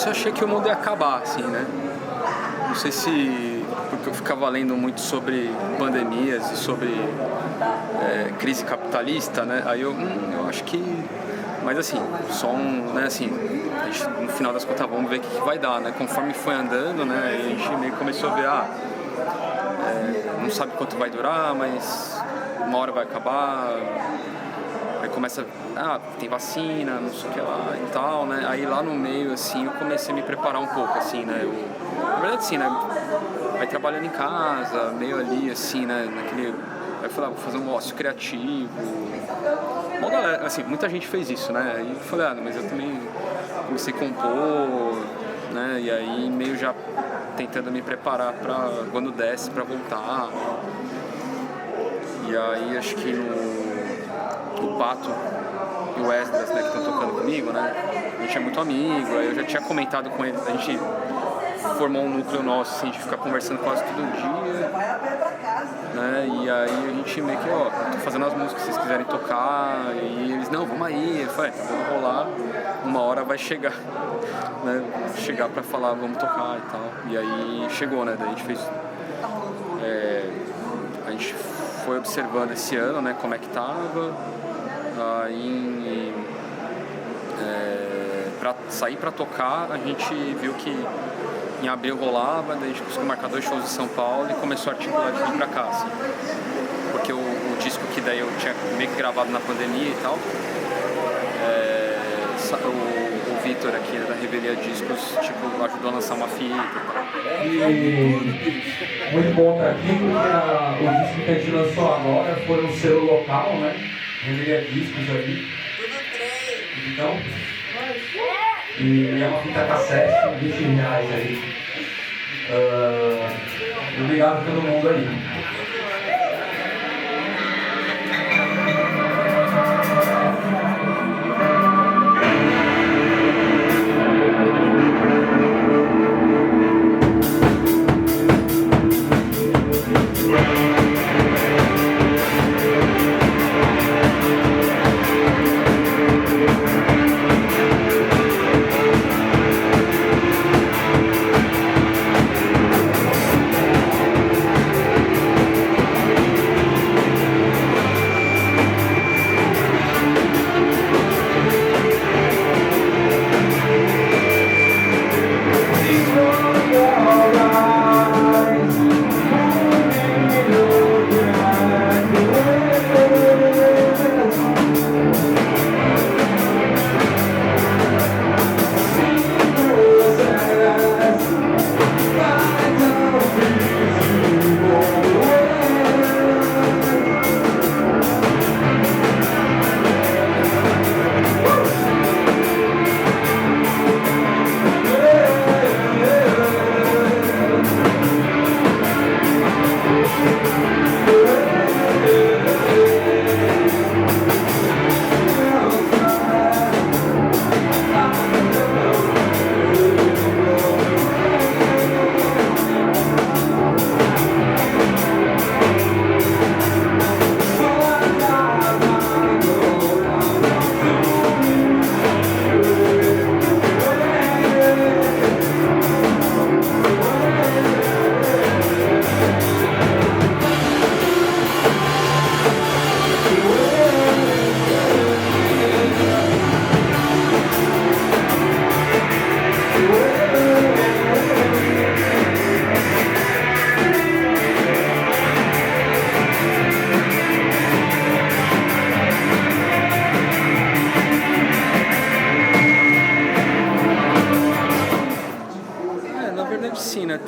início eu achei que o mundo ia acabar, assim, né? Não sei se... porque eu ficava lendo muito sobre pandemias e sobre crise capitalista, né? Aí eu acho que... Mas assim, só né, assim, a gente, no final das contas, vamos ver o que vai dar, né? Conforme foi andando, né, a gente meio começou a ver, não sabe quanto vai durar, mas uma hora vai acabar. Aí começa, tem vacina, não sei o que lá e tal, né? Aí lá no meio, assim, eu comecei a me preparar um pouco, assim, né? Na verdade, assim, né? Aí trabalhando em casa, meio ali, assim, né? Naquele... Aí eu falei, vou fazer um ócio criativo. Bom, galera, assim, muita gente fez isso, né? Aí eu falei, mas eu também comecei a compor, né? E aí meio já tentando me preparar pra quando desce, pra voltar. E aí acho que o Pato e o Esdras, né, que estão tocando comigo, né? A gente é muito amigo, aí eu já tinha comentado com ele, a gente formou um núcleo nosso, assim, de ficar conversando quase todo dia, né? E aí a gente meio que, tô fazendo as músicas que vocês quiserem tocar, e eles, não, vamos aí. Eu falei, vamos rolar, uma hora vai chegar, né? Chegar pra falar, vamos tocar e tal. E aí chegou, né? Daí a gente fez... a gente foi observando esse ano, né, como é que tava, aí pra sair pra tocar, a gente viu que em abril rolava, daí a gente conseguiu marcar 2 shows em São Paulo e começou a articular de vir pra cá, assim. Porque o disco que daí eu tinha meio que gravado na pandemia e tal, o Vitor aqui da Revelia Discos, tipo, ajudou a lançar uma fita e tal. E muito bom estar aqui, porque o disco que a gente lançou agora foi um selo local, né? Revelia Discos ali. Então, e é uma fita cassete, R$20 aí. Obrigado a todo mundo aí.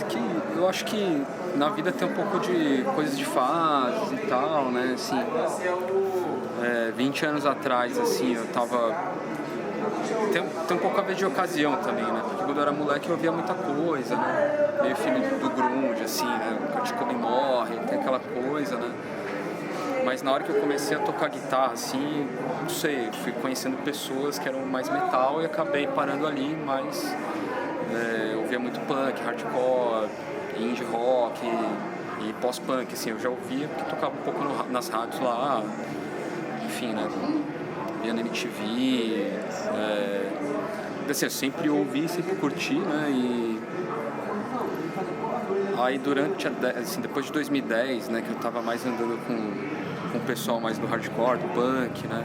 Que eu acho que na vida tem um pouco de coisas de fases e tal, né, assim, 20 anos atrás, assim, eu tava... Tem um pouco a ver de ocasião também, né, porque quando eu era moleque eu ouvia muita coisa, né, meio filme do grunge, assim, né, o Kurt Cobain morre, tem aquela coisa, né, mas na hora que eu comecei a tocar guitarra, assim, não sei, fui conhecendo pessoas que eram mais metal e acabei parando ali, mas... eu ouvia muito punk, hardcore, indie rock e pós-punk, assim, eu já ouvia porque tocava um pouco nas rádios lá, enfim, né? via na MTV. Assim, eu sempre ouvi, sempre curti, né? E aí assim, depois de 2010, né, que eu tava mais andando com o pessoal mais do hardcore, do punk, né?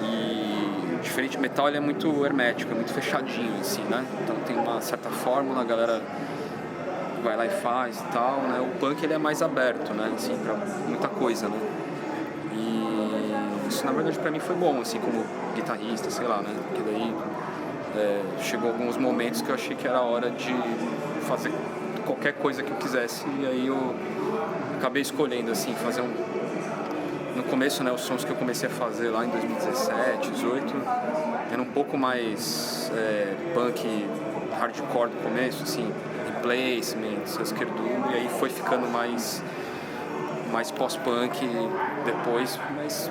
E diferente de metal, ele é muito hermético, é muito fechadinho, assim, né? Então tem uma certa fórmula, a galera vai lá e faz e tal, né? O punk, ele é mais aberto, né? Assim, pra muita coisa, né? E isso, na verdade, pra mim foi bom, assim, como guitarrista, sei lá, né? Porque daí chegou alguns momentos que eu achei que era hora de fazer qualquer coisa que eu quisesse, e aí eu acabei escolhendo, assim, fazer no começo, né, os sons que eu comecei a fazer lá em 2017, 2018, era um pouco mais punk, hardcore do começo, assim, Replacements, Husker Du, e aí foi ficando mais pós-punk depois, mas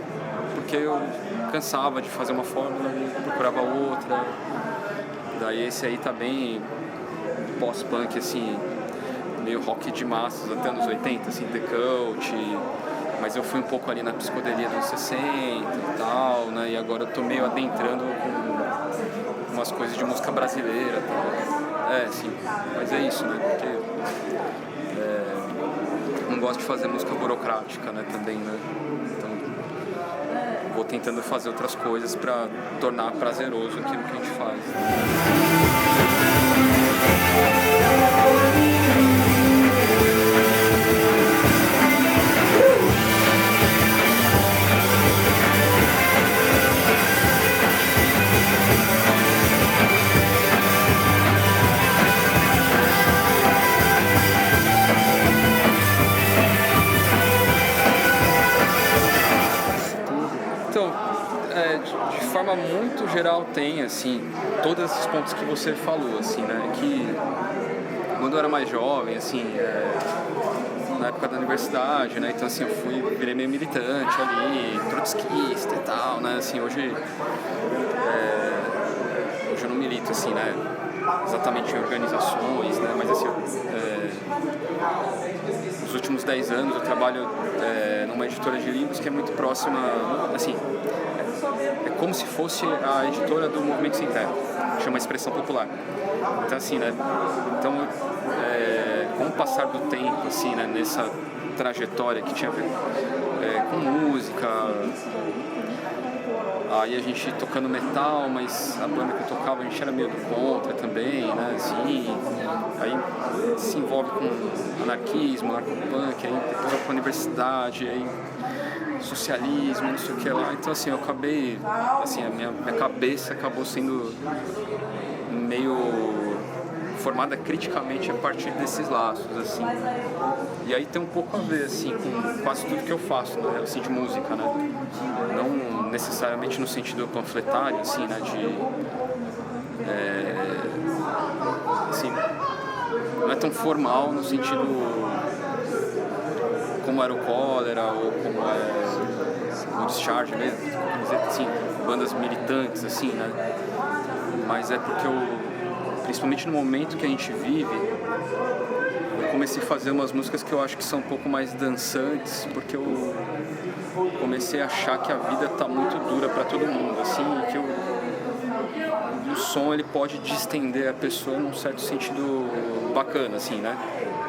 porque eu cansava de fazer uma fórmula e procurava outra. Daí esse aí tá bem pós-punk, assim, meio rock de massas, até anos 80, assim, The Cult, mas eu fui um pouco ali na psicodelia dos anos 60 e tal, né, e agora eu tô meio adentrando com umas coisas de música brasileira, tal. Sim, mas é isso, né, porque não gosto de fazer música burocrática, né, também, né, então vou tentando fazer outras coisas para tornar prazeroso aquilo que a gente faz. Então, de forma muito geral tem, assim, todos esses pontos que você falou, assim, né, que quando eu era mais jovem, assim, na época da universidade, né, então, assim, virei meio militante ali, trotskista e tal, né, assim, hoje eu não milito, assim, né, exatamente em organizações, né, mas, assim, nos últimos 10 anos eu trabalho numa editora de livros que é muito próxima, assim, é como se fosse a editora do Movimento Sem Terra, chama Expressão Popular. Então, assim, né, com o passar do tempo, assim, né, nessa trajetória que tinha a ver com música, aí a gente tocando metal, mas a banda que eu tocava a gente era meio do contra também, né, assim, aí se envolve com anarquismo, narcopunk, aí depois vai pra universidade, aí socialismo, não sei o que lá, então assim, eu acabei, assim, a minha cabeça acabou sendo meio formada criticamente a partir desses laços, assim, e aí tem um pouco a ver, assim, com quase tudo que eu faço, né, assim, de música, né, não necessariamente no sentido panfletário, assim, né, assim, não é tão formal no sentido como era o Cólera ou como é o Discharge mesmo, assim, bandas militantes, assim, né, mas é porque principalmente no momento que a gente vive, eu comecei a fazer umas músicas que eu acho que são um pouco mais dançantes, porque eu comecei a achar que a vida tá muito dura para todo mundo, assim, e que o som ele pode distender a pessoa num certo sentido bacana, assim, né?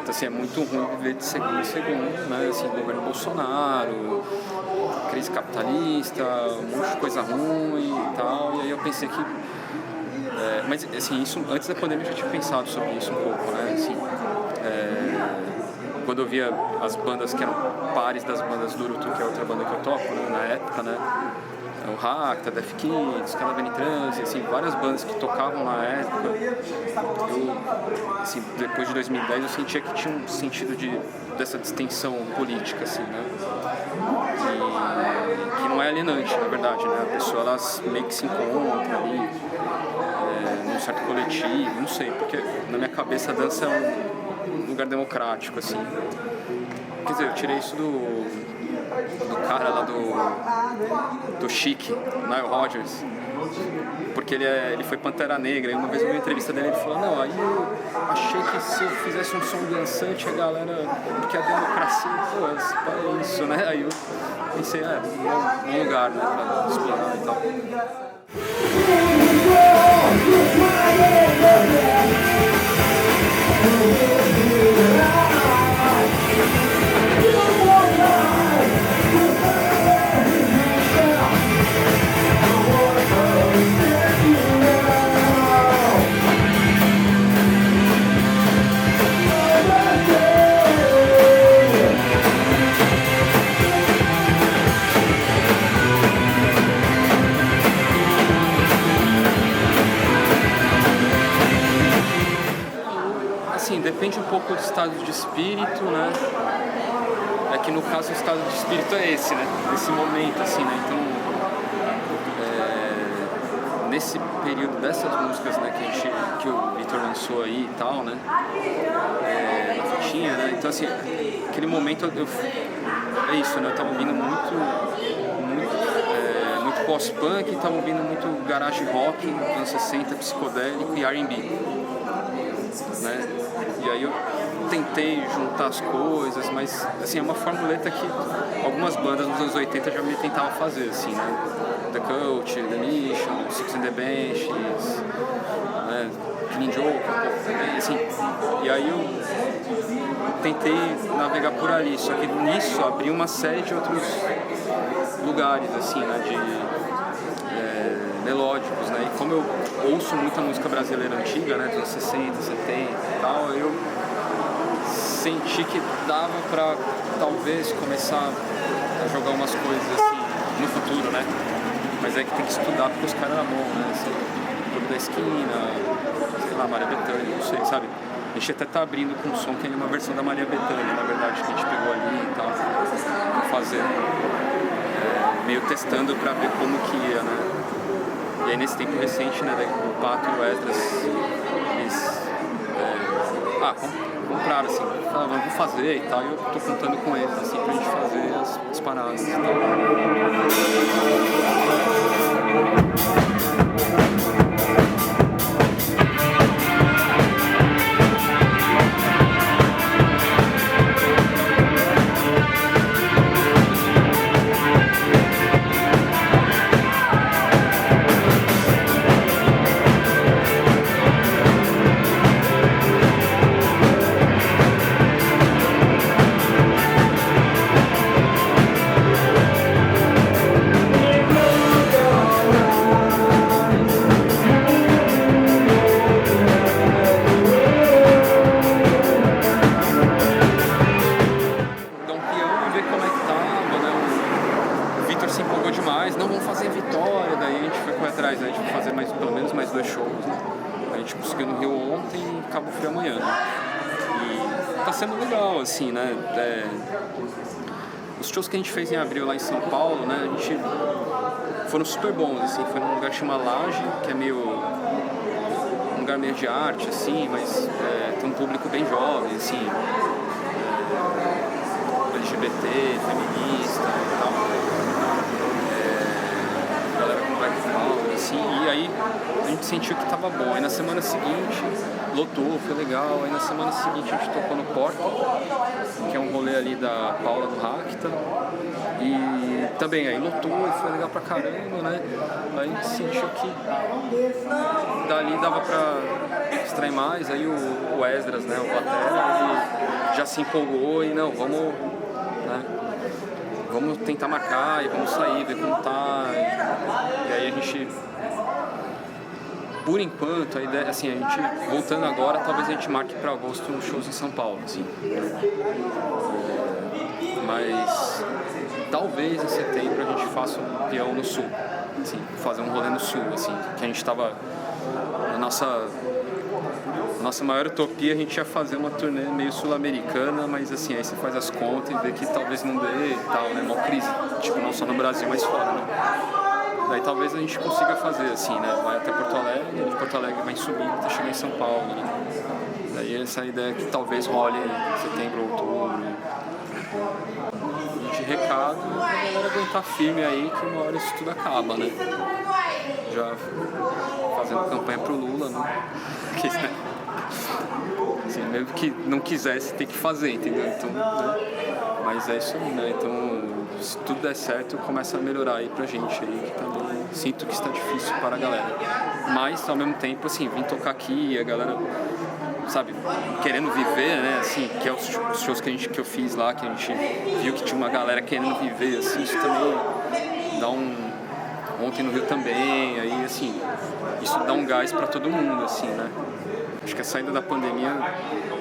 Então, assim, é muito ruim viver de segundo em segundo, né? Assim, governo Bolsonaro, crise capitalista, um monte de coisa ruim e tal, e aí eu pensei que mas, assim, isso, antes da pandemia eu já tinha pensado sobre isso um pouco, né, assim, quando eu via as bandas que eram pares das bandas do Urutu, que é outra banda que eu toco, né, na época, né, o Racta, Death Kids, Calavera em Transe, assim, várias bandas que tocavam na época, eu, assim, depois de 2010 eu sentia que tinha um sentido dessa distensão política, assim, né, e que não é alienante, na verdade, né, a pessoa, ela meio que se encontra ali, num certo coletivo, não sei, porque na minha cabeça a dança é um lugar democrático, assim. Quer dizer, eu tirei isso do cara lá do Chic, Nile Rodgers, porque ele foi Pantera Negra, e uma vez eu vi uma entrevista dele, ele falou, não, aí eu achei que se eu fizesse um som dançante, a galera, porque a democracia, pô, é isso, né? Aí eu pensei, um lugar, né, pra explorar e tal. Assim, depende um pouco do estado de espírito, né? É que no caso o estado de espírito é esse, né? Nesse momento, assim, né? Então, nesse período dessas músicas, né, que o Vitor lançou aí e tal, né? Na fitinha, né? Então, assim, aquele momento é isso, né? Eu tava ouvindo muito pós-punk, tava ouvindo muito garage rock, anos 60, psicodélico e R&B, né? E aí eu tentei juntar as coisas, mas assim, é uma formuleta que algumas bandas nos anos 80 já me tentavam fazer, assim, né? The Cult, The Mission, Six and the Benches, né? Killing Joke, assim. E aí eu tentei navegar por ali, só que nisso abri uma série de outros lugares, assim, né? Melódicos, né? E como eu ouço muita música brasileira antiga, né? Dos anos 60, 70 e tal, eu senti que dava pra talvez começar a jogar umas coisas assim no futuro, né? Mas é que tem que estudar porque os caras eram bons, né? Assim, Clube da Esquina, sei lá, Maria Bethânia, não sei, sabe? A gente até tá abrindo com um som que é uma versão da Maria Bethânia, na verdade, que a gente pegou ali e tal, fazendo, meio testando pra ver como que ia, né? E aí nesse tempo recente, né, o Pato e o Esdras, eles compraram, assim, falaram, vamos fazer e tal, e eu tô contando com eles, assim, pra gente fazer as paradas e tal. Assim, né? Os shows que a gente fez em abril lá em São Paulo, né? A gente foram super bons, assim, foi num lugar que chama Laje, que é um lugar meio de arte, assim, mas tem um público bem jovem, assim, LGBT, feminista e tal, galera com black power, assim, e aí a gente sentiu que tava bom. Aí na semana seguinte lotou, foi legal. Aí na semana seguinte a gente tocou no Porta, que é um rolê ali da Paula do Racta, e também aí lotou e foi legal pra caramba, né? Aí a gente sentiu que dali dava pra extrair mais. Aí o Esdras, né, o batera, ele já se empolgou e não, vamos, né, vamos tentar marcar e vamos sair, ver como tá. E aí a gente, por enquanto, a ideia, assim, a gente, voltando agora, talvez a gente marque para agosto uns shows em São Paulo, assim. Mas talvez em setembro a gente faça um peão no sul, assim, fazer um rolê no sul, assim, que a gente tava, na nossa maior utopia, a gente ia fazer uma turnê meio sul-americana, mas assim, aí você faz as contas e vê que talvez não dê e tal, né, uma crise, tipo, não só no Brasil, mas fora, né. Daí talvez a gente consiga fazer assim, né? Vai até Porto Alegre, de Porto Alegre vai subir até chegar em São Paulo, né? Daí essa ideia que talvez role em setembro, outubro. E de recado, a galera aguentar firme aí que uma hora isso tudo acaba, né? já fazendo campanha pro Lula, né? Que, né? Assim, mesmo que não quisesse, tem que fazer, entendeu? Então, né? Mas é isso aí, né? Então, se tudo der certo, começa a melhorar aí pra gente aí, que também sinto que está difícil para a galera. Mas, ao mesmo tempo, assim, vim tocar aqui e a galera, sabe, querendo viver, né? Assim, que é os shows que eu fiz lá, que a gente viu que tinha uma galera querendo viver, assim, isso também dá ontem no Rio também, aí, assim, isso dá um gás pra todo mundo, assim, né? Acho que a saída da pandemia,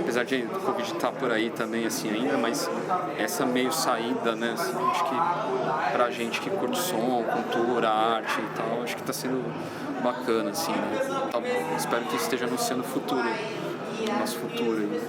apesar de o Covid estar por aí também, assim, ainda, mas essa meio saída, né, assim, acho que pra gente que curte som, cultura, arte e tal, acho que tá sendo bacana, assim, né? Tá bom. Espero que esteja anunciando o futuro, o nosso futuro aí.